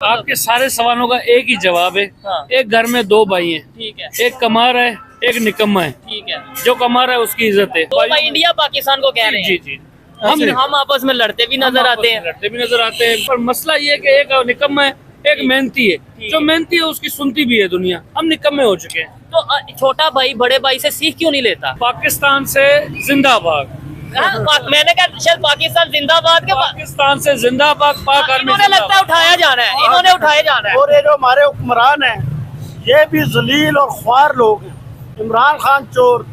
आपके सारे सवालों का एक ही जवाब है। हाँ। एक घर में दो भाई हैं, ठीक है, एक कमा रहा है, एक निकम्मा है। ठीक है। जो कमा रहा है उसकी इज्जत है। तो भाई इंडिया पाकिस्तान को कह रहे हैं। जी जी, हम आपस में लड़ते भी नजर आते हैं। लड़ते भी नजर आते हैं, पर मसला ये है कि एक निकम्मा है, एक मेहनती है। जो मेहनती है उसकी सुनती भी है दुनिया। हम निकम्मे हो चुके हैं। तो छोटा भाई बड़े भाई से सीख क्यों नहीं लेता? पाकिस्तान से जिंदाबाद। मैंने कहा शायद पाकिस्तान जिंदाबाद के पाकिस्तान से जिंदाबाद। पाक आर्मी इन्होंने लगता है उठाया जाना है, इन्होंने उठाया जाना है। और ये जो हमारे हुक्मरान हैं ये भी जलील और ख्वार लोग हैं। इमरान खान चोर,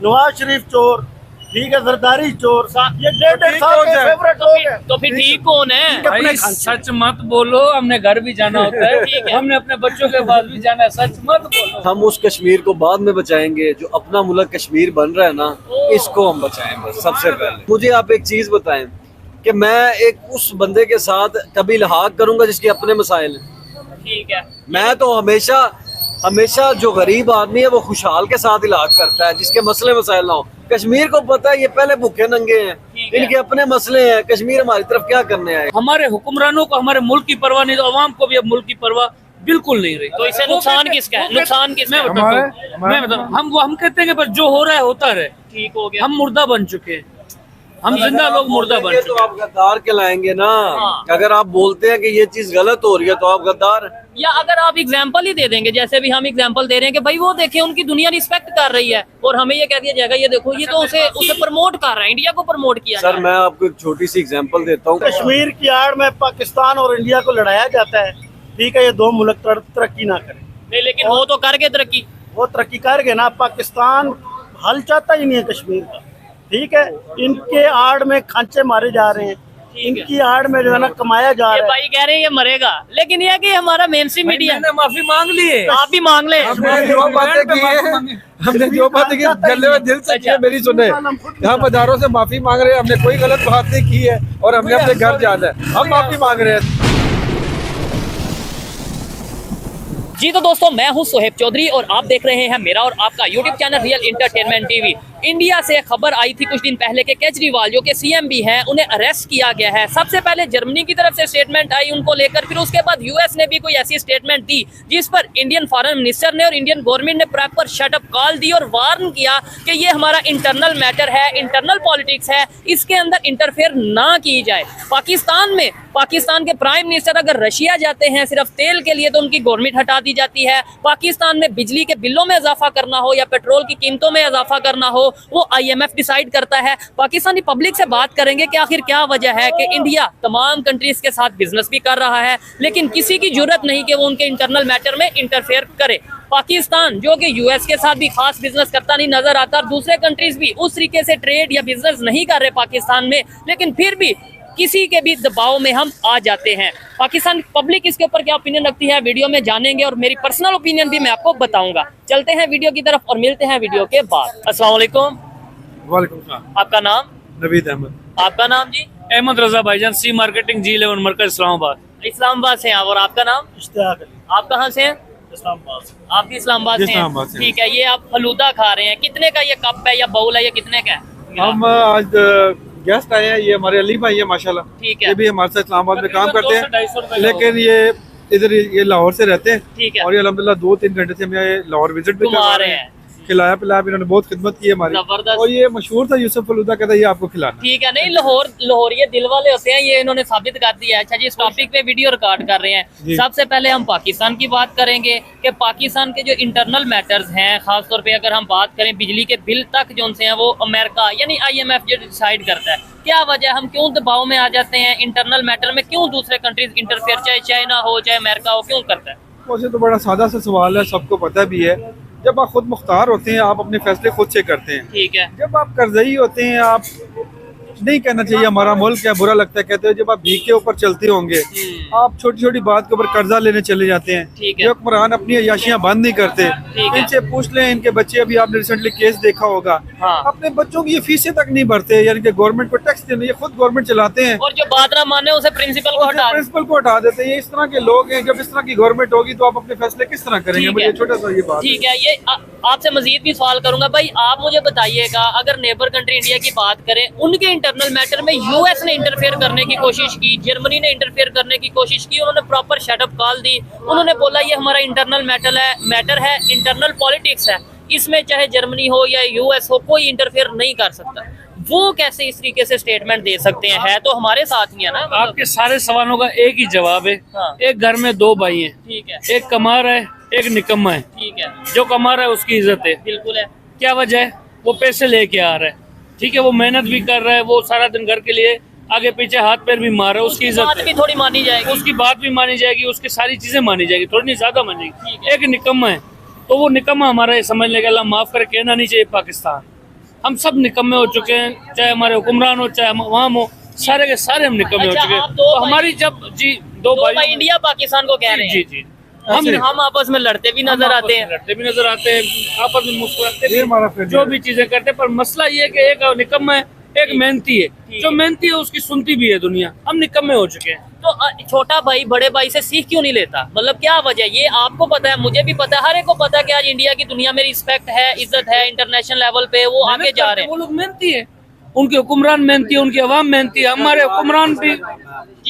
नवाज शरीफ चोर, ठीक है, जरदारी चोर, ये 1.5 साल के फेवरेट लोग हैं। तो फिर ठीक कौन है? भाई सच मत बोलो, हमने घर भी जाना होता है, हमने अपने बच्चों के पास भी जाना है। सच मत बोलो। हम उस कश्मीर को बाद में बचाएंगे, जो अपना मुल्क कश्मीर बन रहा है ना, इसको हम बचाएंगे सबसे पहले। मुझे आप एक चीज बताएं कि मैं एक उस बंदे के साथ कभी लहाक करूंगा जिसके अपने मसाइल हैं। ठीक है। मैं तो हमेशा जो गरीब आदमी है वो खुशहाल के साथ इलाज करता है, जिसके मसले मसाइल ना हो। कश्मीर को पता है ये पहले भूखे नंगे हैं, इनके अपने मसले हैं। कश्मीर हमारी तरफ क्या करने आए? हमारे हुक्मरानों को हमारे मुल्क की परवाह नहीं, तो अवाम को भी अब मुल्क की परवाह बिल्कुल नहीं रही। तो इससे नुकसान किसका है? नुकसान किसका है? मैं बताऊं, हम कहते हैं कि बस जो हो रहा है होता रहे। ठीक हो गया। हम मुर्दा बन चुके हैं, हम जिंदा लोग मुर्दा बन तो चुके आप गद्दार कहलाएंगे ना। हाँ। अगर आप बोलते हैं कि ये चीज गलत हो रही है तो आप गद्दार हैं। या अगर आप एग्जाम्पल ही दे देंगे, जैसे भी हम एग्जाम्पल दे रहे हैं कि भाई वो देखें उनकी दुनिया रिस्पेक्ट कर रही है और हमें ये कह दिया जाएगा ये देखो ये तो उसे प्रमोट कर रहा है, इंडिया को प्रमोट किया सर मैं आपको एक छोटी सी एग्जांपल देता हूँ। कश्मीर की आड़ में पाकिस्तान और इंडिया को लड़ाया जाता है, ठीक है, ये दो मुल्क तरक्की ना करें। नहीं, लेकिन वो तो करके तरक्की। वो तरक्की कर गए ना। पाकिस्तान हल चाहता ही नहीं है कश्मीर का, ठीक है। इनके आड़ में खांचे मारे जा रहे हैं, इनकी आड़ में जो है ना कमाया जा ये रहा है। भाई कह रहे हैं ये मरेगा, लेकिन ये कि हमारा मेन स्ट्रीम मीडिया। मैंने माफी मांग ली है। आप भी मांग ले। हमने जो बातें की जल्ले में दिल से की है, मेरी सुने। यहाँ बाजारों से माफी मांग रहे हैं, हमने कोई गलत बात नहीं की है और हमने अपने घर जाना है, हम माफी मांग रहे हैं। जी तो दोस्तों, मैं हूं सोहेब चौधरी और आप देख रहे हैं मेरा और आपका YouTube channel real entertainment TV. India से खबर आई थी कुछ दिन पहले के केजरीवाल जो कि सीएम भी हैं, उन्हें अरेस्ट किया गया है। सबसे पहले जर्मनी की तरफ से स्टेटमेंट आई उनको लेकर, फिर उसके बाद यूएस ने भी कोई ऐसी स्टेटमेंट दी जिस पर इंडियन फॉरेन मिनिस्टर ने और इंडियन गवर्नमेंट ने प्रॉपर शटअप कॉल दी और वार्न किया कि ये हमारा इंटरनल मैटर है, इंटरनल पॉलिटिक्स है, इसके अंदर इंटरफेयर ना की जाए। पाकिस्तान के प्राइम मिनिस्टर अगर रशिया जाते हैं सिर्फ तेल के लिए तो उनकी गवर्नमेंट हटा दी जाती है। पाकिस्तान में बिजली के बिलों में इजाफा करना हो या पेट्रोल की कीमतों में इजाफा करना हो वो IMF डिसाइड करता है। पाकिस्तानी पब्लिक से बात करेंगे कि आखिर क्या वजह है कि इंडिया तमाम कंट्रीज के साथ बिजनेस भी कर रहा है लेकिन किसी की जरूरत नहीं कि वो उनके इंटरनल मैटर में इंटरफेयर करे। पाकिस्तान जो कि यूएस के साथ भी खास बिजनेस करता नहीं नजर आता और दूसरे कंट्रीज भी उस तरीके से ट्रेड या बिजनेस नहीं कर रहे पाकिस्तान में, लेकिन फिर भी किसी के भी दबाव में हम आ जाते हैं। पाकिस्तान पब्लिक इसके ऊपर क्या ओपिनियन रखती है वीडियो में जानेंगे और मेरी पर्सनल ओपिनियन भी मैं आपको बताऊंगा। चलते हैं वीडियो की तरफ और मिलते हैं वीडियो के बाद। अस्सलाम वालेकुम। वालेकुम सलाम। आपका नाम? नवीद अहमद। आपका नाम जी? अहमद रजा भाईजान, सी मार्केटिंग G11 मरकज इस्लामाबाद। इस्लामाबाद से हैं आप। और आपका नाम? इश्तियाक अली, आप कहाँ से हैं? इस्लामाबाद से। आप भी इस्लामाबाद से हैं? ठीक है। ये आप फलूदा खा रहे हैं, कितने का ये कप है या बाउल है, ये कितने का है? हम आज गेस्ट आए हैं, ये हमारे अली भाई है माशाल्लाह। ठीक है। ये भी हमारे साथ इस्लामाबाद में काम करते हैं, 200-250 रुपए लेकिन ये इधर ये लाहौर से रहते हैं। ठीक है। और ये अल्हम्दुलिल्लाह 2-3 घंटे से हमें लाहौर विजिट भी घुमा करवा रहे रहे हैं। हैं। खिलाया पिलाया भी इन्होंने बहुत खिदमत की है हमारी। जबरदस्त। और ये मशहूर था यूसुफ फलूदा, कहता है ये आपको खिलाना। ठीक है। नहीं, लाहौर ये दिल वाले होते हैं, ये इन्होंने साबित कर दिया है। अच्छा जी, इस टॉपिक पे वीडियो रिकॉर्ड कर रहे हैं। सबसे पहले हम पाकिस्तान की बात करेंगे कि पाकिस्तान के जो इंटरनल मैटर्स हैं, खासतौर पे अगर हम बात करें बिजली के बिल तक जो हैं वो अमेरिका यानी IMF जो डिसाइड करता है। क्या वजह, हम क्यों दबाव में आ जाते हैं इंटरनल मैटर में? क्यों दूसरे कंट्रीज इंटरफेयर, चाहे चाइना हो चाहे अमेरिका हो, क्यों करता है? वैसे तो बड़ा सादा सा सवाल है, सबको पता भी है। जब आप खुद मुख्तार होते हैं, आप अपने फैसले खुद से करते हैं। ठीक है। जब आप कर्जई होते हैं, आप नहीं कहना चाहिए हमारा मुल्क है, बुरा लगता है कहते हैं। जब आप भीख के ऊपर चलते होंगे, आप छोटी छोटी बात के ऊपर कर्जा लेने चले जाते हैं। ठीक है। जो हुक्मरान अपनी अयाशियां बंद नहीं करते, ठीक है। इनसे पूछ लें, इनके बच्चे, अभी आपने रिसेंटली केस देखा होगा, हाँ। अपने बच्चों की ये फीसें तक नहीं भरते, यानी कि गवर्नमेंट को टैक्स देने, ये खुद गवर्नमेंट चलाते हैं और जो बात ना माने उसे प्रिंसिपल को हटा प्रिंसिपल को हटा देते हैं। ये इस तरह के लोग हैं। जब इस तरह की गवर्नमेंट होगी तो आप अपने फैसले किस तरह करेंगे? ठीक मुझे है। छोटा सा ये बात। ठीक है। ये आपसे मजीद भी सवाल करूंगा भाई, आप मुझे बताइएगा अगर नेबर कंट्री इंडिया की बात करें, उनके इंटरनल मैटर में यूएस ने इंटरफेयर करने की कोशिश की, जर्मनी ने इंटरफेयर करने की कोशिश की, उन्होंने प्रॉपर शटअप कॉल दी, उन्होंने बोला ये हमारा इंटरनल मैटर है, इंटरनल पॉलिटिक्स है, इसमें चाहे जर्मनी हो या यूएस हो कोई इंटरफेयर नहीं कर सकता। वो कैसे इस तरीके से स्टेटमेंट दे सकते हैं? है तो हमारे साथ ही है ना। आपके सारे सवालों का एक ही जवाब है। हाँ। एक घर में दो भाई हैं, ठीक है, एक कमा रहा है, एक निकम्मा है। ठीक है, जो कमा रहा है उसकी इज्जत है। बिल्कुल है। क्या वजह है? वो पैसे लेके आ रहा है, ठीक है, वो मेहनत भी कर रहा है, वो सारा दिन घर के लिए आगे पीछे हाथ पैर भी मार रहा है, उसकी इज्जत बात है। भी थोड़ी मानी जाएगी, उसकी बात भी मानी जाएगी, उसकी सारी चीजें मानी जाएगी, थोड़ी नहीं ज्यादा मानी ठीक जाएगी। है। एक निकम्मा है तो वो निकम्मा हमारा ये समझ लेगा, अल्लाह माफ करे, कहना नहीं चाहिए पाकिस्तान। हम सब निकम्मे हो चुके हैं, चाहे हमारे हुक्मरान हो चाहे हम अवाम हो, सारे के सारे हम निकम्मे हो अच्छा, चुके हैं। आप दो तो हमारी जब जी दो तो भाई भाई इंडिया पाकिस्तान को कह रहे हैं। जी जी हम आपस में लड़ते भी नजर आते हैं। लड़ते भी नजर आते हैं, आपस में मुस्कुराते ये हमारा भी, friend जो है। भी चीजें करते हैं। पर मसला ये है कि एक निकम्मा है, एक मेहनती है। जो मेहनती है उसकी सुनती भी है दुनिया। हम निकम्मे हो चुके हैं। तो छोटा भाई बड़े भाई से सीख क्यों नहीं लेता? मतलब क्या वजह? ये आपको पता है, मुझे भी पता है, हर एक को पता है कि आज इंडिया की दुनिया में रिस्पेक्ट है, इज्जत है, इंटरनेशनल लेवल पे वो आगे मेहनत जा करते रहे हैं, वो हैं। लोग मेहनती है, उनके हुक्मरान मेहनती है, उनकी अवाम मेहनती है। हमारे हुक्मरान भी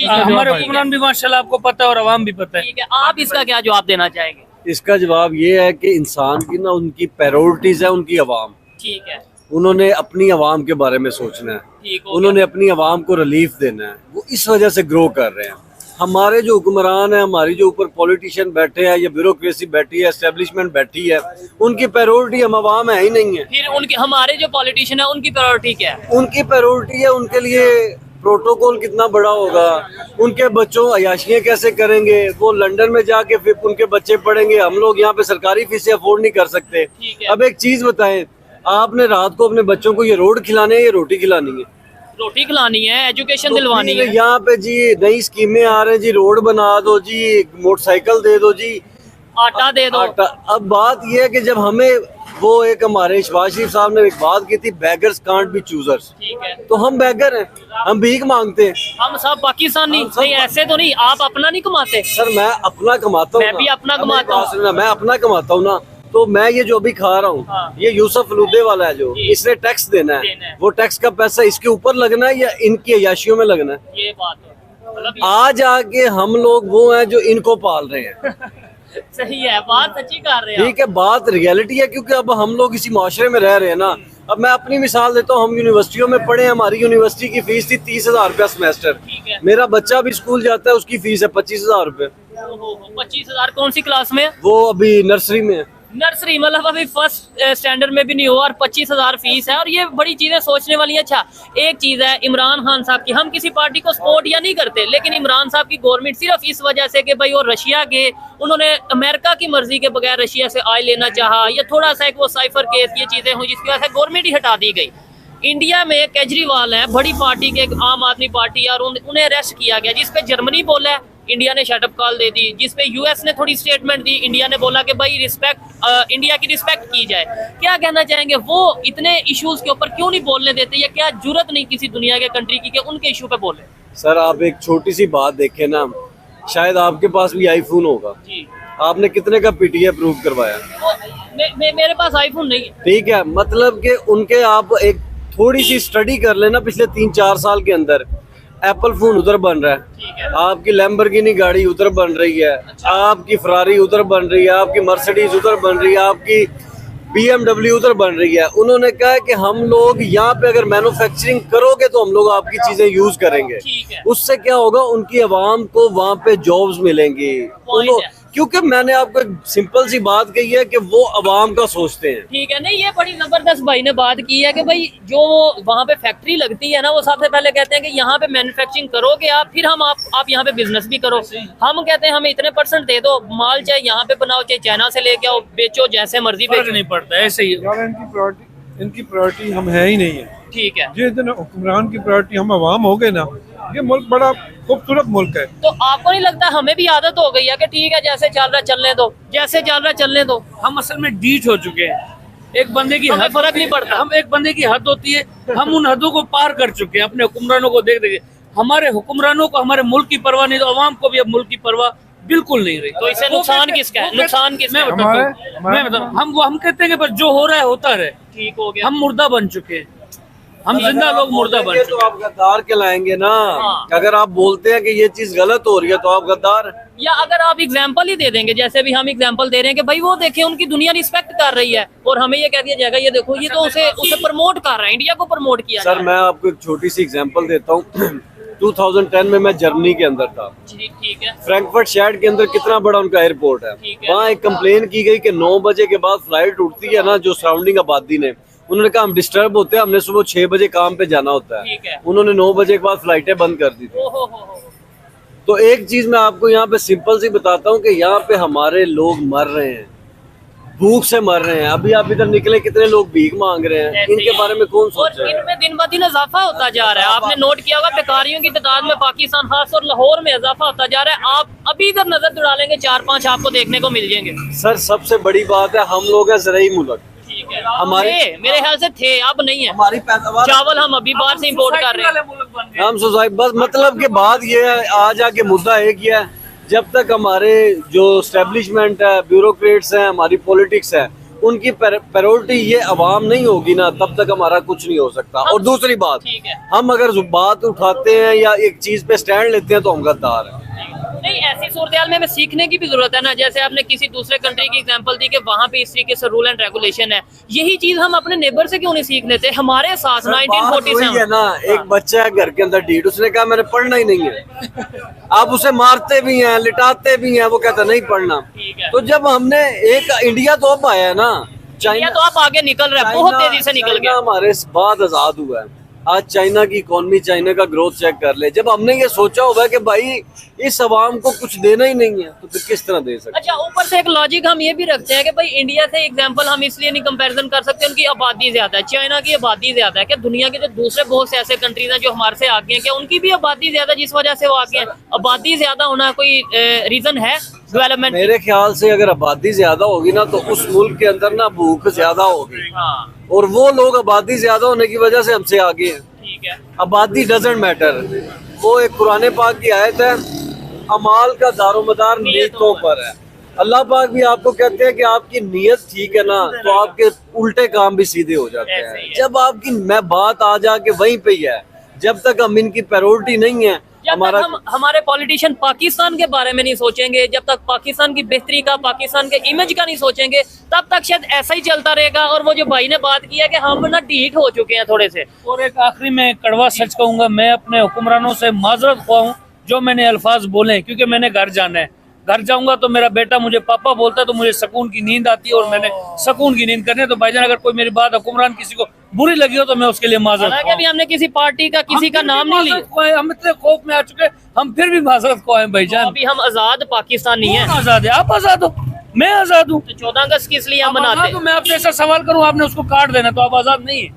हमारे हुक्मरान भी माशाल्लाह आपको पता है और अवाम भी पता है। ठीक है, आप इसका क्या जवाब देना चाहेंगे? इसका जवाब ये है कि इंसान की ना उनकी प्रायोरिटीज है, उनकी अवाम। ठीक है, उन्होंने अपनी अवाम के बारे में सोचना है, ठीक हो उन्होंने अपनी अवाम को रिलीफ देना है, वो इस वजह से ग्रो कर रहे हैं। हमारे जो हुक्मरान है, हमारी जो ऊपर पॉलिटिशियन बैठे हैं या ब्यूरोक्रेसी बैठी है, एस्टेब्लिशमेंट बैठी है, उनकी प्रायोरिटी हम अवाम है ही नहीं है। फिर उनके हमारे जो पॉलिटिशियन है उनकी प्रायोरिटी क्या है? उनकी प्रायोरिटी है, उनके लिए प्रोटोकॉल कितना बड़ा होगा, उनके बच्चों अयाशियाँ कैसे करेंगे, वो लंदन में जाके फिर उनके बच्चे पढ़ेंगे, हम लोग यहाँ पे सरकारी फीसें अफोर्ड नहीं कर सकते। ठीक है। अब एक चीज बताएं, आपने रात को अपने बच्चों को ये रोड खिलाने है या रोटी खिलानी है? रोटी खिलानी है, एजुकेशन तो दिलवानी फिर है। यहाँ पे जी नई स्कीमें आ रही हैं जी, रोड बना दो जी, मोटरसाइकिल दे दो जी, आटा दे दो। आटा। अब बात यह है कि जब हमें वो एक हमारे शहबाज शरीफ साहब ने एक बात की थी, बेगर्स कांट बी चूजर्स, ठीक है, तो हम बेगर हैं, हम भीख मांगते हैं। हम सब पाकिस्तानी हम सब नहीं, ऐसे तो नहीं। आप अपना नहीं कमाते? सर मैं अपना कमाता हूँ, मैं भी अपना कमाता हूँ। मैं अपना कमाता हूँ ना, तो मैं ये जो अभी खा रहा हूँ, हाँ। ये यूसुफ लुदे वाला है जो, जी। इसने टैक्स देना देना है। है, वो टैक्स का पैसा इसके ऊपर लगना है या इनकी अयाशियों में लगना है? ये बात है, मतलब आज आके हम लोग वो हैं जो इनको पाल रहे हैं। सही है, बात सच्ची कर रहे हैं ठीक है, बात रियलिटी है, क्योंकि अब हम लोग इसी माशरे में रह रहे हैं ना। अब मैं अपनी मिसाल देता हूँ, हम यूनिवर्सिटियों में पढ़े, हमारी यूनिवर्सिटी की फीस थी 30,000 रुपया सेमेस्टर। ठीक है। मेरा बच्चा भी स्कूल जाता है, उसकी फीस है 25,000 रुपये। 25,000 कौन सी क्लास में? वो अभी नर्सरी में है। नर्सरी, मतलब अभी फर्स्ट स्टैंडर्ड में भी नहीं हुआ और 25,000 फीस है। और ये बड़ी चीजें सोचने वाली है। अच्छा, एक चीज है इमरान खान साहब की, हम किसी पार्टी को सपोर्ट या नहीं करते, लेकिन इमरान साहब की गवर्नमेंट सिर्फ इस वजह से कि भाई वो रशिया के, उन्होंने अमेरिका की मर्जी के बगैर रशिया से ऑयल लेना चाहा, या थोड़ा सा एक वो साइफर केस, ये चीजें हुई जिसकी वजह से गवर्नमेंट ही हटा दी गई। इंडिया में केजरीवाल है, बड़ी पार्टी के, आम आदमी पार्टी, और उन्हें अरेस्ट किया गया, जिसपे जर्मनी बोला है, इंडिया ने शटअप कॉल दे दी। जिसपे यूएस ने थोड़ी स्टेटमेंट दी, इंडिया ने बोला कि भाई इंडिया की रिस्पेक्ट की जाए। क्या कहना चाहेंगे, वो इतने इश्यूज के ऊपर क्यों नहीं बोलने देते, या क्या जरूरत नहीं किसी दुनिया के कंट्री की कि उनके इशू पे बोले? सर आप एक छोटी सी बात देखें ना, शायद आपके पास भी आईफोन होगा, जी, आपने कितने का पीटीए अप्रूव करवाया? मेरे पास आईफोन नहीं है। ठीक है, मतलब कि उनके आप एक थोड़ी सी स्टडी कर लेना, पिछले 3-4 साल के अंदर एप्पल फोन उधर बन रहा ठीक है, है। आपकी लैम्बोर्गिनी गाड़ी उधर बन रही है, आपकी फरारी उधर बन रही है, आपकी मर्सिडीज उधर बन रही है, आपकी BMW उधर बन रही है। उन्होंने कहा है कि हम लोग यहाँ पे अगर मैन्युफैक्चरिंग करोगे तो हम लोग आपकी चीजें यूज करेंगे। ठीक है। उससे क्या होगा, उनकी आवाम को वहाँ पे जॉब्स मिलेंगी। Point है। क्योंकि मैंने आपको एक सिंपल सी बात कही है कि वो आवाम का सोचते हैं। ठीक है, नहीं ये बड़ी जबरदस्त भाई ने बात की है कि भाई जो वहाँ पे फैक्ट्री लगती है ना, वो सबसे पहले कहते हैं कि यहाँ पे मैन्युफैक्चरिंग करोगे आप, फिर हम आप यहाँ पे बिजनेस भी करो। हम कहते हैं हमें इतने % दे दो, माल चाहे यहाँ पे बनाओ चाहे चाइना से लेके आओ, बेचो जैसे मर्जी फर्क बेचो। नहीं पड़ता, ऐसे ही यार इनकी प्रायोरिटी हम है ही नहीं है। ठीक है, जिस दिन हुक्मरान की प्रायोरिटी हम आवाम हो गए ना, ये मुल्क बड़ा खूबसूरत मुल्क है। तो आपको नहीं लगता हमें भी आदत हो गई है कि ठीक है जैसे चल रहा चलने दो, जैसे चल रहा चलने दो? हम असल में डीठ हो चुके हैं। एक बंदे की हमें हद, फर्क नहीं पड़ता। हम एक बंदे की हद होती है, हम उन हदों को पार कर चुके हैं अपने हुक्मरानों को देख देख। हमारे हुक्मरानों को हमारे मुल्क की परवाह नहीं, तो अवाम को भी अब मुल्क की परवाह बिल्कुल नहीं रही। तो इससे नुकसान किसका है? नुकसान किसका मैं है? बताता हूँ, हम कहते हैं कि बस जो हो रहा है होता रहे। ठीक हो गया। हम मुर्दा बन चुके हैं, हम जिंदा लोग मुर्दा बन ये चुके तो आप गद्दार कहलाएंगे ना। हाँ। अगर आप बोलते हैं कि ये चीज गलत हो रही है तो आप गद्दार हैं। या अगर आप एग्जाम्पल ही दे देंगे, जैसे भी हम एग्जाम्पल दे रहे हैं कि भाई वो देखें उनकी दुनिया रिस्पेक्ट कर रही है और हमें ये कह दिया जाएगा ये देखो ये तो उसे प्रमोट कर रहा है, इंडिया को प्रमोट किया जा सर रहा मैं आपको एक छोटी सी एग्जांपल देता हूँ 2010 में मैं जर्मनी के अंदर था। है। ठीक है। फ्रैंकफर्ट शहर के अंदर कितना बड़ा उनका एयरपोर्ट है। ठीक है। वहाँ एक कंप्लेन की गई कि 9 बजे के बाद फ्लाइट उठती है ना, जो सराउंडिंग आबादी ने, उन्होंने कहा हम डिस्टर्ब होते हैं, हमने सुबह 6 बजे काम पे जाना होता ठीक है। है। उन्होंने 9 बजे के बाद फ्लाइटें बंद कर दी थी। ओहो हो। तो एक चीज मैं आपको यहाँ पे सिंपल सी बताता हूँ कि यहाँ पे हमारे लोग मर रहे हैं, भूख से मर रहे हैं। अभी आप इधर निकले कितने लोग भीख मांग रहे हैं, ऐसे इनके ही। बारे में कौन और सोच रहा है? इनमें दिन ब दिन इजाफा होता जा रहा है। आपने नोट किया होगा बेकारियों की तादाद में पाकिस्तान खास और लाहौर में इजाफा होता जा रहा है। आप अभी इधर नजर दौड़ा लेंगे 4-5 आपको देखने को मिल जाएंगे। सर सबसे बड़ी बात है हम लोग हैं ज़राई मुल्क, ठीक है। हमारे- मेरे ख्याल से थे, अब नहीं है। हमारी पैदावार चावल हम अभी बाहर से इंपोर्ट कर रहे हैं। हम सोसाइटी बस मतलब के बात ये है, आज आके मुद्दा एक ही है, जब तक हमारे जो स्टैब्लिशमेंट है, ब्यूरोक्रेट्स हैं, हमारी पॉलिटिक्स है, उनकी प्रायोरिटी ये अवाम नहीं होगी ना, तब तक हमारा कुछ नहीं हो सकता। और दूसरी बात, ठीक है। हम अगर बात उठाते हैं या एक चीज पे स्टैंड लेते हैं तो हम गद्दार हैं। नहीं, ऐसी सूरत में हमें सीखने की भी जरूरत है ना। जैसे आपने किसी दूसरे कंट्री की एग्जांपल दी कि वहाँ पे इस तरीके से रूल एंड रेगुलेशन है, यही चीज हम अपने नेबर से क्यों नहीं सीख लेते? हमारे साथ बात 1940 वही है ना, एक बच्चा है घर के अंदर ढीठ, उसने कहा मैंने पढ़ना ही नहीं है। आप उसे मारते भी हैं, लिटाते भी हैं, वो कहता नहीं पढ़ना। ठीक है। तो जब हमने एक इंडिया तो अब आया है ना, या तो आप आगे निकल रहे हैं, बहुत तेजी से निकल चाइना गया। हमारे बाद आजाद हुआ है। आज चाइना की इकोनॉमी, चाइना का ग्रोथ चेक कर ले। जब हमने ये सोचा होगा कि भाई इस अवाम को कुछ देना ही नहीं है, तो फिर किस तरह दे सकते? अच्छा, ऊपर से एक लॉजिक हम ये भी रखते हैं कि भाई इंडिया से एग्जांपल हम इसलिए नहीं कंपैरिजन कर सकते, उनकी आबादी ज्यादा है, चाइना की आबादी ज्यादा है। क्या दुनिया के जो दूसरे बहुत से ऐसे कंट्रीज हैं जो हमारे से आगे हैं, क्या उनकी भी आबादी ज्यादा जिस वजह से वो आगे हैं? आबादी ज्यादा होना कोई रीजन है डेवलपमेंट? मेरे ख्याल से अगर आबादी ज्यादा होगी ना तो उस मुल्क के अंदर ना भूख ज्यादा होगी, हाँ, और वो लोग आबादी ज्यादा होने की वजह से हमसे आगे हैं। ठीक है। आबादी डजेंट मैटर। वो एक कुरान पाक की आयत है, अमाल का दारोमदार नीयतों पर है। अल्लाह पाक भी आपको कहते हैं कि आपकी नीयत ठीक है ना, तो आपके उल्टे काम भी सीधे हो जाते ऐसे ही हैं। है। जब आपकी मैं बात आ जाके वहीं पे ही है, जब तक हम इनकी प्रायोरिटी नहीं है, जब हमारा तक हम हमारे पॉलिटिशियन पाकिस्तान के बारे में नहीं सोचेंगे, जब तक पाकिस्तान की बेहतरी का, पाकिस्तान के इमेज का नहीं सोचेंगे, तब तक शायद ऐसा ही चलता रहेगा। और वो जो भाई ने बात की है कि हम ना ढीठ हो चुके हैं थोड़े से। और एक आखिरी में कड़वा सच कहूंगा, मैं अपने हुक्मरानों से माजरत ख्वाह हूं जो मैंने अल्फाज बोले, क्योंकि मैंने घर जाना है। घर जाऊंगा तो मेरा बेटा मुझे पापा बोलता है तो मुझे सुकून की नींद आती है, और मैंने सुकून की नींद करनी है। तो भाईजान अगर कोई मेरी बात हुक्मरान किसी को बुरी लगी हो तो मैं उसके लिए माजरत हालांकि अभी हमने किसी पार्टी का, किसी का नाम नहीं लिया। हम इतने खौफ में आ चुके, हम फिर भी माजरत को आए भाईजान। अभी हम आजाद पाकिस्तानी कौन हैं। आजाद है? आप आजाद हो, मैं आजाद हूँ। तो 14 अगस्त किस लिए हम मनाते हैं? तो मैं आपसे ऐसा सवाल करूं, आपने उसको काट देना, तो आप आजाद नहीं है।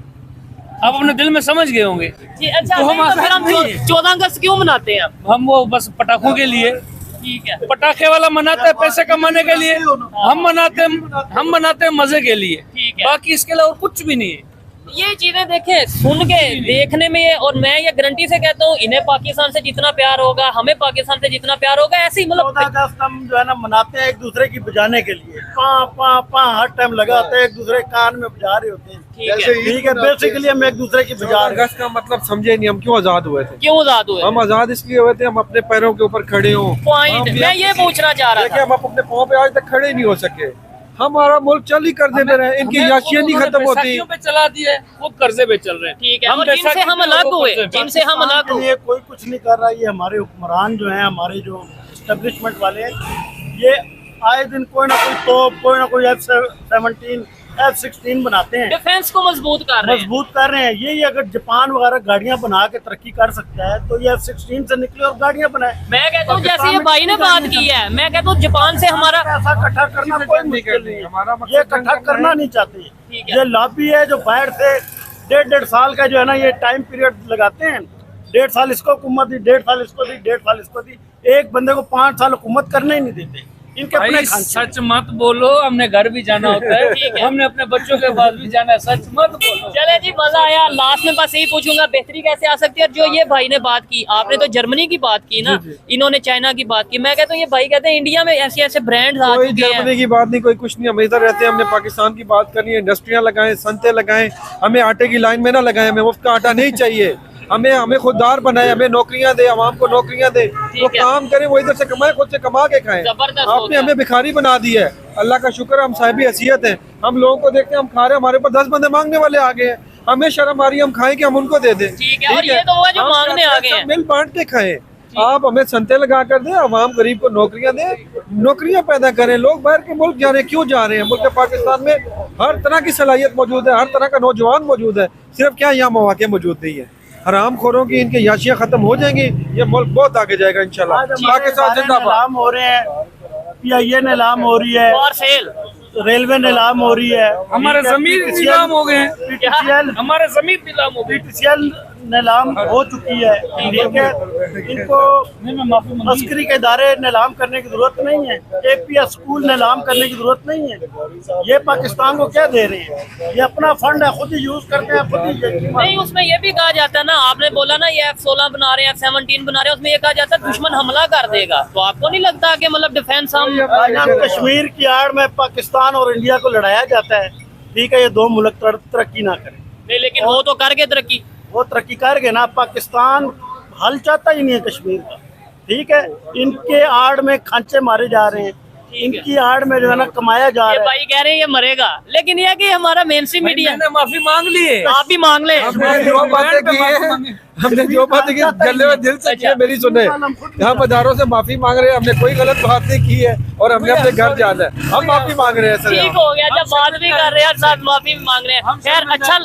आप अपने दिल में समझ गए होंगे। जी, अच्छा, तो हम नहीं, तो फिर आजाद नहीं हम हैं। 14 अगस्त क्यों मनाते हैं? हम वो बस पटाखों के लिए, ठीक है। पटाखे वाला मनाते हैं पैसे कमाने के लिए, हम मनाते हैं मजे के लिए। ठीक है। बाकी इसके अलावा और कुछ भी नहीं है। ये चीजें देखें, सुन के, देखने में ये, और मैं ये गारंटी से कहता हूँ इन्हें पाकिस्तान से जितना प्यार होगा, हमें पाकिस्तान से जितना प्यार होगा, ऐसे ही 14 मतलब अगस्त हम जो है ना मनाते हैं एक दूसरे की बजाने के लिए, पा पा पा हर टाइम लगाते हैं, एक दूसरे के कान में बजा रहे होते हैं। ठीक है। ठीक है, बेसिकली हम एक दूसरे की बजा 14 रहे हैं। अगस्त का मतलब समझे नहीं, हम क्यों आजाद हुए थे? क्यों आजाद हुए? हम आजाद इसलिए हुए थे हम अपने पैरों के ऊपर खड़े हों। पॉइंट मैं ये पूछना चाह रहा देखिए था। हम अपने पाँव पे आज तक खड़े नहीं हो सके। हमारा मुल्क चल ही कर्जे में रहे, इनकी याशियां नहीं खत्म होती। बैसाखियों पे चला दिए, वो कर्जे पे चल रहे हैं। ठीक है। और जिनसे बैसाखी हम पे अलग वो हुए, कर्जे पे। जिनसे हम अलग के हुए, लिए कोई कुछ नहीं कर रहा। ये हमारे हुक्मरान जो हैं, हमारे जो एस्टेब्लिशमेंट वाले हैं, ये आए दिन कोई ना कोई तोप, कोई ना कोई F-17, F-16 बनाते हैं, डिफेंस को मजबूत कर रहे हैं। मजबूत कर रहे हैं। यही अगर जापान वगैरह गाड़ियां बना के तरक्की कर सकता है तो ये F-16 से निकले और गाड़ियां बनाए। मैं कहता हूँ जैसे ये भाई ने बात की है, मैं कहता हूँ जापान से हमारा पैसा इकट्ठा करना कोई मुश्किल नहीं हमारा है, मकसद ये जंग इकट्ठा करना करना है। नहीं चाहते। ठीक है। ये लॉबी है जो बाहर से 1.5 साल का जो है ना ये टाइम पीरियड लगाते हैं। 1.5 साल इसको हुकूमत दी, 1.5 साल इसको दी, 1.5 साल इसको दी। एक बंदे को 5 साल हुकूमत करने ही नहीं देते। इनके अपने भाई खांचे। सच मत बोलो, हमने घर भी जाना होता ठीक है, है। हमने अपने बच्चों के पास भी जाना है, सच मत बोलो। चले जी, मजा आया। लास्ट में बस यही पूछूंगा, बेहतरी कैसे आ सकती है? और जो ये भाई ने बात की, आपने तो जर्मनी की बात की ना, इन्होंने चाइना की बात की, मैं कहता हूँ ये भाई कहते हैं इंडिया में ऐसे ऐसे ब्रांड्स आ कोई चुके हैं। जर्मनी की बात नहीं, कोई कुछ नहीं, हम इधर रहते हैं। हमने पाकिस्तान की बात करनी है, इंडस्ट्रियां लगाएं, संते लगाएं, हमें आटे की लाइन में ना लगाएं, हमें मुफ्त का आटा नहीं चाहिए। हमें खुददार बनाए, हमें नौकरियां दे, आवाम को नौकरियां दे, वो है। काम करें, वो इधर से कमाए, खुद से कमा के खाएं। जबरदस्त हो आपने गया। हमें भिखारी बना दिया है। अल्लाह का शुक्र है, हम साहिब हैसियत हैं। हम लोगों को देखते हैं, हम खा रहे हैं, हमारे ऊपर 10 बंदे मांगने वाले आ गए हैं, हमें शर्म आ रही है, हम खाएं कि हम उनको दे दें। ठीक है, और ये तो हुआ जो हम मांगने चाहते आ हैं गए सब हैं। मिल बांट के खाएं। आप हमें संते लगा कर दें, आवाम गरीब को नौकरियां दें, नौकरियां पैदा करें। लोग बाहर के मुल्क जा रहे हैं, क्यों जा रहे हैं? मुल्क पाकिस्तान में हर तरह की सलाहियत मौजूद है, हर तरह का नौजवान मौजूद है, सिर्फ क्या यहाँ मौके मौजूद नहीं है। हराम खोरों की इनकी याशियां खत्म हो जाएंगी, ये मुल्क बहुत आगे जाएगा इंशाल्लाह। पाकिस्तान जिंदाबाद। नीलाम हो रहे हैं, PIA नीलाम हो रही है, और सेल रेलवे नीलाम हो रही है, हमारे जमीन नीलाम हो गए हैं, PTCL हमारे जमीन नीलाम हो गई। PTCL नीलाम हो चुकी है। ठीक है, इनको नहीं, मैं माफी मांगी। तस्करी के इदारे नीलाम करने की जरूरत नहीं है, APS स्कूल नीलाम करने की जरूरत नहीं है। ये पाकिस्तान को क्या दे रहे हैं? ये अपना फंड है, खुद ही यूज करते हैं, खुद ही नहीं, उसमें ये भी कहा जाता है ना, आपने बोला ना ये F-16 बना रहे हैं, F-17 बना रहे हैं, उसमें ये कहा जाता है दुश्मन हमला कर देगा। तो आपको नहीं लगता कि मतलब डिफेंस हम भाईजान, कश्मीर की आड़ में पाकिस्तान और इंडिया को लड़ाया जाता है। ठीक है, ये दो मुल्क तरक्की ना करें, नहीं, लेकिन वो तो करके तरक्की। वो तरक्की कर गए ना। पाकिस्तान हल चाहता ही नहीं है कश्मीर का। ठीक है, इनके आड़ में खांचे मारे जा रहे हैं, इनकी आड़ में जो है ना कमाया जा ये रहा है। भाई कह रहे हैं ये मरेगा, लेकिन ये है कि हमारा मेन स्ट्रीम मीडिया, मैंने माफी मांग ली है। आप भी मांग ले। हमने जो बातें की हैं, हमने जो बातें की गले में दिल से की है, मेरी सुने। हम हजारों से माफी मांग रहे हैं, हमने कोई गलत बात नहीं की है और हमने अपने घर जाना है, हम माफी मांग रहे हैं सर। ठीक हो गया, जब बात भी कर रहे हैं साथ माफी भी मांग रहे हैं। खैर, अच्छा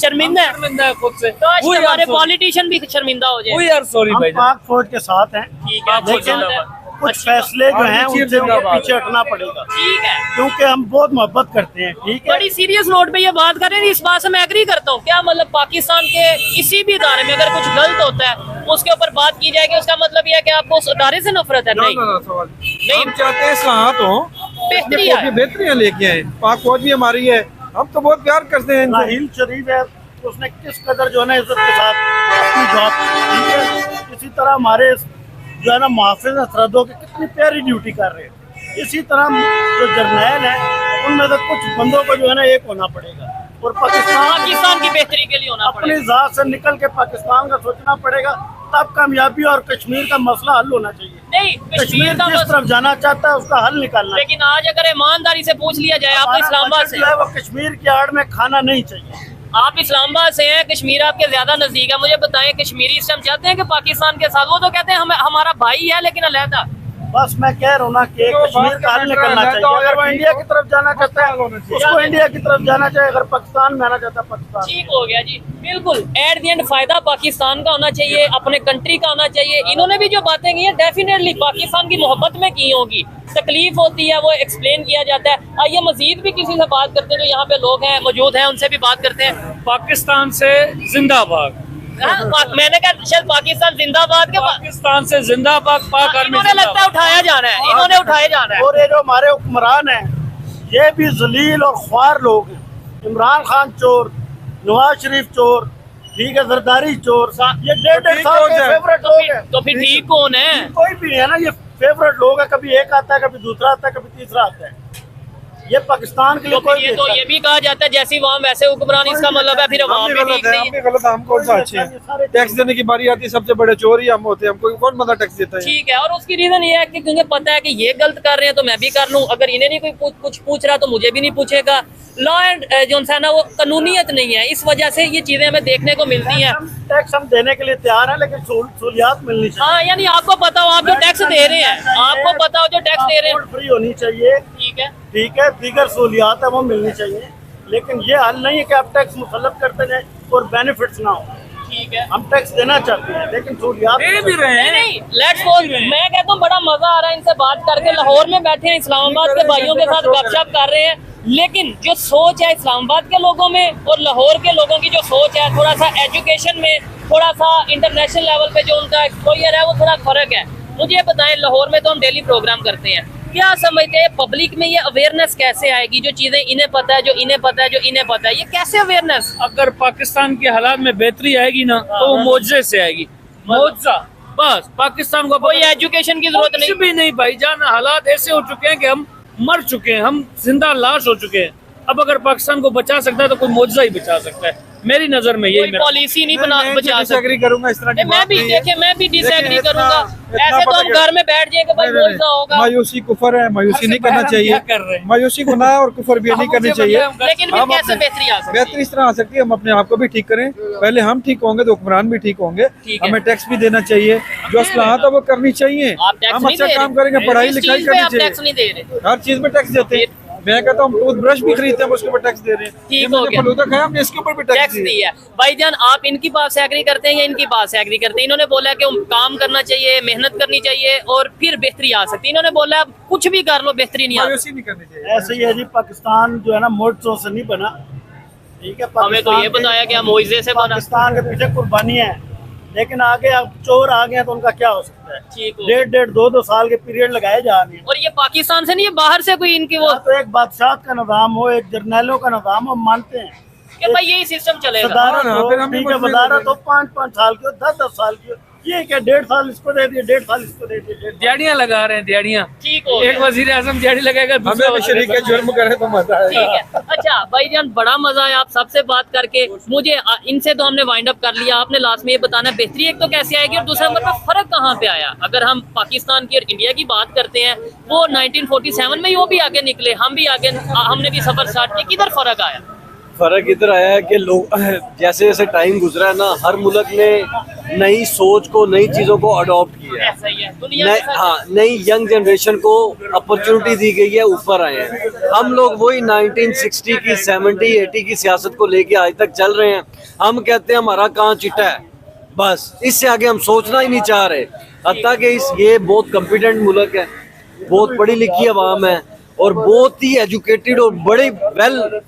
शर्मिंदा है शर्मिंदा है खुद से। तो आज We are हमारे sorry. पॉलिटिशियन भी शर्मिंदा हो जाए। We are sorry हम भाई। पाक फौज के साथ हैं, ठीक है, लेकिन कुछ फैसले जो हैं उनसे भी पीछे हटना पड़ेगा, ठीक है। क्योंकि हम बहुत मोहब्बत करते हैं। ठीक है, बड़ी सीरियस नोट पे ये बात कर रहे हैं, इस बात से मैं एग्री करता हूँ। क्या मतलब पाकिस्तान के किसी भी इदारे में अगर कुछ गलत होता है उसके ऊपर बात की जाएगी, उसका मतलब ये है कि आपको उस इदारे से नफरत है? नहीं, नहीं, हम चाहते हैं इस्लाहात हो, बेहतरी आए। बेहतरियाँ लेके आए। पाक फौज भी हमारी है, हम तो बहुत प्यार करते हैं इनसे। नाहिल शरीफ है, उसने किस कदर जो है ना इज्जत के साथ अपनी जॉब की। ठीक है, इसी तरह हमारे जो है ना मुहाफिज सरहदों की कितनी प्यारी ड्यूटी कर रहे हैं। इसी तरह जो जर्नैल है उनमें से कुछ बंदों को जो है ना एक होना पड़ेगा और पाकिस्तान की बेहतरी के लिए होना अपनी पड़ेगा। जात से निकल के पाकिस्तान का सोचना पड़ेगा, तब कामयाबी और कश्मीर का मसला हल होना चाहिए। नहीं, कश्मीर कश्मीर का जिस मसला, तरफ जाना चाहता है उसका हल निकालना चाहिए। लेकिन आज अगर ईमानदारी से पूछ लिया जाए, आप तो हमारा इस्लामाबाद बजट से, जो है वो कश्मीर की आड़ में खाना नहीं चाहिए। आप इस्लामाबाद से हैं, कश्मीर आपके ज्यादा नजदीक है। मुझे बताएं, कश्मीरी इस टाइम चाहते हैं कि पाकिस्तान के साथ, वो तो कहते हैं हमारा भाई है लेकिन अलहदा। बस मैं कह रहा हूँ ना कि कश्मीर का हल निकलना चाहिए। अगर वो इंडिया की तरफ जाना चाहता है उसको इंडिया की तरफ जाना चाहिए, अगर पाकिस्तान में आना चाहता है पाकिस्तान। ठीक हो गया जी, बिल्कुल। एट द एंड फायदा पाकिस्तान का होना चाहिए, अपने कंट्री का होना चाहिए। इन्होंने भी जो बातें की हैं डेफिनेटली पाकिस्तान की मोहब्बत में की होगी, तकलीफ होती है वो एक्सप्लेन किया जाता है। आइए मजीद भी किसी से बात करते हैं, जो यहाँ पे लोग हैं मौजूद हैं, उनसे भी बात करते हैं। पाकिस्तान से जिंदाबाद। मैंने कहा शायद पाकिस्तान जिंदाबाद के पाकिस्तान से जिंदाबाद, पाक आर्मी इन्होंने लगता है उठाया जाना है, इन्होंने उठाया जाना है। और ये जो हमारे हुक्मरान हैं ये भी जलील और ख्वार लोग हैं। इमरान खान चोर, नवाज शरीफ चोर, ठीक है, जरदारी चोर, ये 1.5 साल के फेवरेट लोग हैं। तो फिर ठीक कौन है? कोई भी है ना, ये फेवरेट लोग है। कभी एक आता है, कभी दूसरा आता है, कभी तीसरा आता है। ये पाकिस्तान के लिए तो फिर कोई ये तो ये भी कहा जाता है जैसी वहाँ वैसे हुक्मरान, इसका मतलब है फिर हम अवाम भी भी गलत ठीक है, नहीं हम है। भी गलत है, हम कौन सा अच्छे हैं? टैक्स देने की बारी आती है, सबसे बड़े चोर ही हम होते हैं, हमको कौन बंदा टैक्स देता है? ठीक है, और उसकी रीजन ये है कि क्योंकि पता है कि ये गलत कर रहे हैं तो मैं भी कर लूं, अगर इन्हें नहीं कोई कुछ पूछ रहा तो मुझे भी नहीं पूछेगा। लॉ एंड जो है ना वो कानूनियत नहीं है, इस वजह से ये चीजें हमें देखने को मिलती हैं। टैक्स हम देने के लिए तैयार है, लेकिन सहूलियात मिलनी चाहिए। हाँ, यानी आपको पता हो आप जो टैक्स दे रहे हैं, आपको पता हो जो टैक्स दे रहे हैं, फ्री होनी चाहिए। ठीक है। ठीक है, दीगर सहूलियात है वो मिलनी चाहिए, लेकिन ये हल नहीं है कि आप टैक्स मुसल्लत करते जाए और बेनिफिट्स ना हो। ठीक है, हम टैक्स देना चाहते हैं, लेकिन सहूलियात दे भी रहे नहीं हैं। नहीं, लेट्स गो। मैं कहता हूँ बड़ा मजा आ रहा है इनसे बात करके। लाहौर में बैठे हैं, इस्लामाबाद के भाइयों के साथ गपशप कर रहे हैं, लेकिन जो सोच है इस्लामाबाद के लोगों में और लाहौर के लोगों की जो सोच है, थोड़ा सा एजुकेशन में, थोड़ा सा इंटरनेशनल लेवल पे जो उनका एक्सपोजर है वो थोड़ा फर्क है। मुझे बताएं, लाहौर में तो हम डेली प्रोग्राम करते हैं, क्या समझते हैं पब्लिक में ये अवेयरनेस कैसे आएगी, जो चीजें इन्हें पता है, जो इन्हें पता है, जो इन्हें पता है, ये कैसे अवेयरनेस? अगर पाकिस्तान के हालात में बेहतरी आएगी ना तो वो मुआवजे से आएगी, मुआवजा। बस पाकिस्तान को कोई एजुकेशन की जरूरत कुछ नहीं। भी नहीं भाईजान, हालात ऐसे हो चुके हैं कि हम मर चुके हैं, हम जिंदा लाश हो चुके हैं। अब अगर पाकिस्तान को बचा सकता है तो कोई मुआवजा ही बचा सकता है, मेरी नजर में कोई यही मेरा। पॉलिसी नहीं बना मैं बचा सकते। डिसएग्री करूंगा इस तरह की मैं बात भी नहीं है। देखे, मैं भी डिसएग्री लेकिन इतना- करूंगा। इतना ऐसे तो पता हम क्या- घर में बैठ जाएंगे भाई नहीं, मुआवजा होगा, मायूसी कुफर है, मायूसी नहीं करना हम चाहिए। क्या कर रहे हैं? मायूसी गुनाह और कुफर भी नहीं करनी चाहिए। लेकिन फिर हम कैसे अपने- बेहतरी आ सकती बेहतरी है? इस तरह आ सकती है, हम अपने आप को भी ठीक करें। पहले हम ठीक होंगे तो हुक्मरान भी ठीक होंगे। ठीक है। हमें टैक्स भी देना चाहिए, जो असलाहत है वो करनी चाहिए। आप टैक्स हम नहीं अच्छा दे काम रहे? करेंगे, पढ़ाई इस लिखाई चीज पे करनी आप टैक्स चाहिए। नहीं दे रहे। हर चीज में टैक्स देते हैं। मैं कहता हूँ टूथ ब्रश भी खरीदते हैं, हम उसके ऊपर टैक्स दे रहे हैं। ठीक ये हो मैंने गया। फलूदा खाया, हमने इसके ऊपर भी टैक्स टैक्स दी दिया। है। भाईजान आप इनकी बात से एग्री करते हैं या इनकी बात से एग्री करते हैं? इन्होंने बोला कि काम करना चाहिए, मेहनत करनी चाहिए और फिर बेहतरी आ सकती है। इन्होंने बोला आप कुछ भी कर लो बेहतरी नहीं आ सकती। मायूसी नहीं करनी चाहिए। ऐसे ही है जी, पाकिस्तान जो है ना मोर्चों से नहीं बना, ठीक है। हमें तो ये बताया कि हम मुआवजे से बना। पाकिस्तान के पीछे कुर्बानियां हैं, लेकिन आगे अब चोर आ गए हैं तो उनका क्या हो सकता है। ठीक हो। 1.5-2 साल के पीरियड लगाए जा रहे हैं। और ये पाकिस्तान से नहीं, ये बाहर से कोई इनकी वो या तो एक बादशाह का निज़ाम हो, एक जर्नैलों का निज़ाम हो, मानते हैं। कि भाई यही सिस्टम चलेगा। सदारत हाँ, हो, फिर हम भी ठीक है, मजबूर वजारत हो हो 5-5 साल की हो, 10-10 साल की हो, ये क्या 1.5 साल इसको दे दिए, 1.5 साल इसको दे दिए, 1.5 दिहाड़ियां लगा रहे हैं, दिहाड़ियां। ठीक हो एक गया। वजीर आजम दिहाड़ी लगाएगा, हमें दूसरा भी वजीर शरीक है, जुर्म करे तो मजा ठीक आएगा। है। अच्छा भाईजान बड़ा मजा आया आप सबसे बात करके। मुझे इनसे तो हमने वाइंड अप कर लिया, आपने लास्ट में ये बताना है बेहतरी एक तो कैसे आएगी और दूसरा नंबर पर फर्क कहाँ पे आया। अगर हम पाकिस्तान की और इंडिया की बात करते हैं, वो 1947 में वो भी आगे निकले, हम भी आगे, हमने भी सफर स्टार्ट किया, किधर फर्क आया? फर्क इधर आया है कि लोग जैसे जैसे टाइम गुजरा है ना, हर मुल्क ने नई सोच को, नई चीजों को अडॉप्ट किया है। ऐसा ही है दुनिया के साथ। हाँ, नई यंग जनरेशन को अपॉर्चुनिटी दी गई है, ऊपर आए हैं। हम लोग वही 1960 की 70 80 की सियासत को लेके आज तक चल रहे हैं। हम कहते हैं हमारा कान चिट्टा है, बस इससे आगे हम सोचना ही नहीं चाह रहे। हत्ता कि ये बहुत कॉम्पिटेंट मुल्क है, बहुत पढ़ी लिखी आवाम है और बहुत ही एजुकेटेड और बड़े वेल,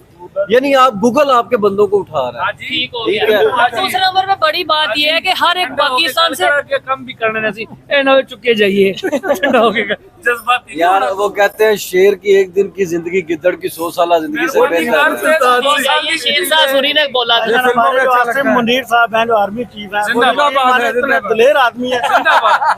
यानी आप गूगल आपके बंदों को उठा रहा है। ठीक हो ठीक गया। है। और दूसरे नंबर पे बड़ी बात यह है कि हर एक पाकिस्तान से कम भी करने नहीं ए ना चुके जाइए ठंडा हो गया जज्बाती यार वो कहते हैं शेर की एक दिन की जिंदगी गिद्दड़ की 100 साल जिंदगी से बेहतर है। ये शेरशाह सूरी ने बोला था। लेकिन फिल्मों में हमारे जो अच्छा आसिम लगता है। मुनीर साहब हैं, जो आर्मी चीफ हैं, वो जिंदाबाद हमारे है, इतने जिंदाबाद। दलेर आदमी है,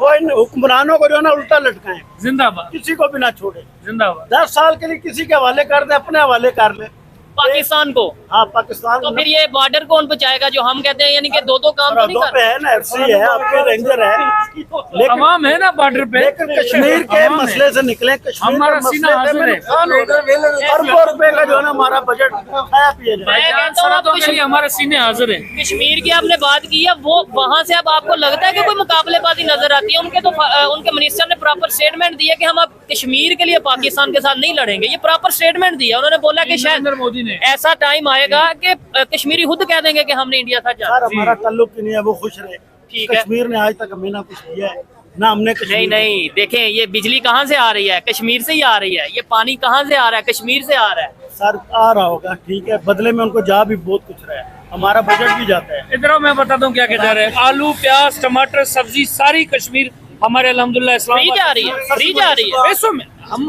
वो इन हुक्मरानों को जो है ना उल्टा लटकाएं, जिंदाबाद किसी को भी ना छोड़े। जिंदाबाद। 10 साल के लिए किसी के हवाले कर दे, अपने हवाले कर ले। पाकिस्तान को, हाँ, पाकिस्तान तो फिर ये बॉर्डर कौन बचाएगा जो हम कहते हैं, यानी कि दो काम तो नहीं सरहदों पे कर। है ना, एफसी है, आपके रेंजर है, लेकिन अवाम है ना बॉर्डर पे, लेकिन कश्मीर के अवाम है। मसले से निकले, कश्मीर हमारा के सीना मसले से हाजिर है। नुकसान हो रहा है। अरबों रुपए का जो है ना हमारा बजट खाया पिया जाए। मैं कहता हूँ आप सरहदों के लिए हमारे सीने हाजिर है। कश्मीर की आपने बात की है, वो वहाँ से अब आपको लगता है कि कोई मुकाबलेबाजी नजर आती है? उनके तो उनके मिनिस्टर ने प्रॉपर स्टेटमेंट दिया कि हम अब कश्मीर के लिए पाकिस्तान के साथ नहीं लड़ेंगे, ये प्रॉपर स्टेटमेंट दिया। उन्होंने बोला कि शायद नरेंद्र मोदी ने ऐसा टाइम आएगा कि कश्मीरी खुद कह देंगे कि हमने इंडिया साथ जा। सर हमारा ताल्लुक ही नहीं है, वो खुश रहे। ठीक है। कश्मीर ने आज तक हमें ना कुछ किया है, ना हमने कश्मीर नहीं नहीं, देखें ये बिजली कहाँ से आ रही है? कश्मीर से ही आ रही है। ये पानी कहाँ से आ रहा है? कश्मीर से आ रहा है। सर आ रहा होगा, ठीक है, बदले में उनको जा भी बहुत कुछ रहा है, हमारा बजट भी जाता है। इधर आओ, मैं बताता हूँ क्या क्या जा रहा है। आलू, प्याज, टमाटर, सब्जी सारी कश्मीर हमारे अल्हम्दुलिल्लाह फ्री इस्लामाबाद जा रही है, फ्री जा रही है। पैसों में। हम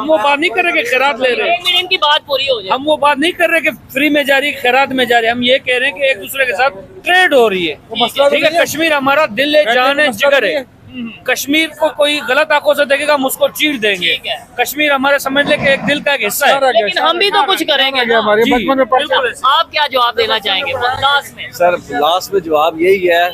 वो बात नहीं कर रहे कि खैरात ले रहे हैं, एक मिनट की बात पूरी हो जाए। हम वो बात नहीं कर रहे कि फ्री में जा रही है, खैरात में जा रही है। हम ये कह रहे हैं कि एक दूसरे के साथ ट्रेड हो रही है। मसला तो ठीक है, नहीं है। कश्मीर हमारा दिल है, जान है, मसला जिगर नहीं है। कश्मीर को कोई गलत आंखों से देखेगा, हम उसको चीर देंगे। ठीक है। कश्मीर हमारे समझ ले कि एक दिल का एक हिस्सा है। लेकिन हम भी तो कुछ करेंगे ना। हमारे जी, बचपन में पढ़ते बिल्कुल ऐसे। आप क्या जवाब देना चाहेंगे लास्ट में? सर लास्ट में जवाब यही है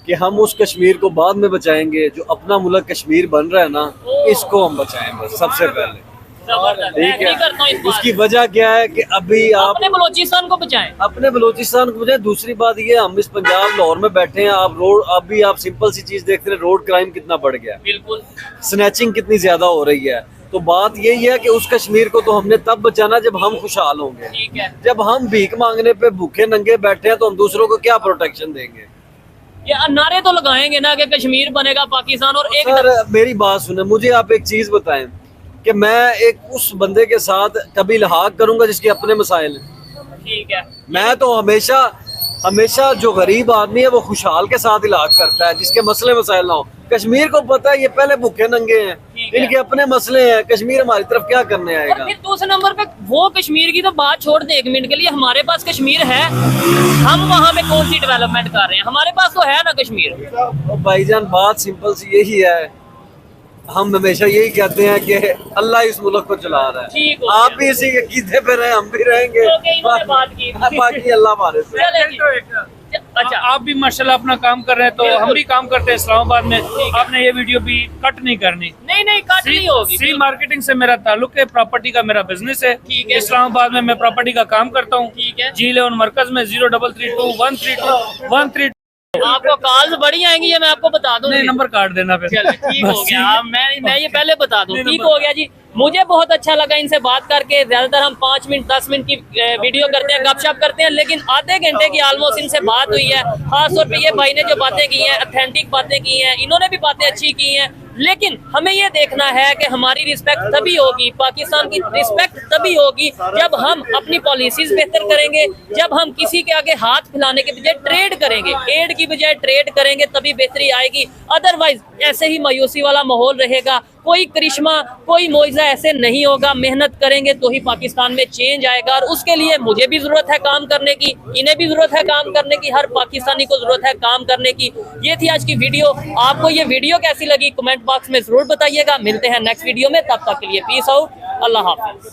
कि हम उस कश्मीर को बाद में बचाएंगे, जो अपना मुल्क कश्मीर बन रहा है ना, इसको हम बचाएं बस सबसे पहले। जबरदस्त, मैं ठीक एग्री करता हूँ इस है, बात उसकी से। वजह क्या है कि अभी आप अपने बलोचिस्तान को बचाएं। अपने बलूचिस्तान को बजाय, दूसरी बात ये, हम इस पंजाब लाहौर में बैठे हैं, आप रोड, अभी आप सिंपल सी चीज देखते हैं, रोड क्राइम कितना बढ़ गया है, बिल्कुल स्नैचिंग कितनी ज्यादा हो रही है। तो बात यही है कि उस कश्मीर को तो हमने तब बचाना जब हम खुशहाल होंगे। ठीक है। जब हम भीख मांगने पे भूखे नंगे बैठे हैं तो हम दूसरों को क्या प्रोटेक्शन देंगे? ये नारे तो लगाएंगे ना कि कश्मीर बनेगा पाकिस्तान, और एक सर मेरी बात सुने, मुझे आप एक चीज बताएं कि मैं एक उस बंदे के साथ कभी लहाक करूंगा जिसके अपने मसाइल हैं। ठीक है। मैं तो हमेशा हमेशा जो गरीब आदमी है वो खुशहाल के साथ इलाज करता है, जिसके मसले मसाइल ना हो। कश्मीर को पता है ये पहले भूखे नंगे हैं, इनके अपने मसले हैं, कश्मीर हमारी तरफ क्या करने और आएगा। फिर दूसरे नंबर पे वो कश्मीर की तो बात छोड़ दे, 1 मिनट के लिए हमारे पास कश्मीर है, हम वहाँ पे कौन सी डेवलपमेंट कर रहे हैं, हमारे पास तो है ना कश्मीर। और भाईजान बात सिंपल सी यही है, हम हमेशा यही कहते हैं कि अल्लाह इस मुल्क को चला रहा है, ठीक हो आप भी इसी के कीधे पे रहे, हम भी रहेंगे, ओके, इन्होंने बात की। बाकी अल्लाह हमारे से। चले जी। अच्छा, आप भी माशाल्लाह अपना काम कर रहे हैं, तो बिल्कुल। हम भी काम करते हैं इस्लामाबाद में। आपने ये वीडियो भी कट नहीं करनी। नहीं कट नहीं होगी। सी मार्केटिंग से मेरा ताल्लुक है, प्रॉपर्टी का मेरा बिजनेस है। ठीक है। इस्लामाबाद में मैं प्रॉपर्टी का काम करता हूँ। ठीक है। जी11 मरकज में 0332 132 132 आपको कॉल्स बड़ी आएंगी, ये मैं आपको बता दूं। नहीं, नंबर काट देना फिर। चलो ठीक हो बस गया, अब मैं ये पहले बता दूं। नहीं, ठीक नंबर- हो गया जी। मुझे बहुत अच्छा लगा इनसे बात करके। ज्यादातर हम 5 मिनट 10 मिनट की वीडियो करते हैं, गपशप करते हैं, लेकिन आधे घंटे की ऑलमोस्ट इनसे बात हुई है। खासतौर पे ये भाई ने जो बातें की हैं, ऑथेंटिक बातें की हैं, इन्होंने भी बातें अच्छी की हैं। लेकिन हमें ये देखना है कि हमारी रिस्पेक्ट तभी होगी, पाकिस्तान की रिस्पेक्ट तभी होगी जब हम अपनी पॉलिसीज बेहतर करेंगे, जब हम किसी के आगे हाथ फैलाने के बजाय ट्रेड करेंगे, एड की बजाय ट्रेड करेंगे, तभी बेहतरी आएगी। अदरवाइज ऐसे ही मायूसी वाला माहौल रहेगा, कोई करिश्मा कोई मोइज़ा ऐसे नहीं होगा। मेहनत करेंगे तो ही पाकिस्तान में चेंज आएगा, और उसके लिए मुझे भी जरूरत है काम करने की, इन्हें भी जरूरत है काम करने की, हर पाकिस्तानी को जरूरत है काम करने की। ये थी आज की वीडियो। आपको ये वीडियो कैसी लगी कमेंट बॉक्स में जरूर बताइएगा। मिलते हैं नेक्स्ट वीडियो में, तब तक के लिए पीस आउट, अल्लाह हाफिज।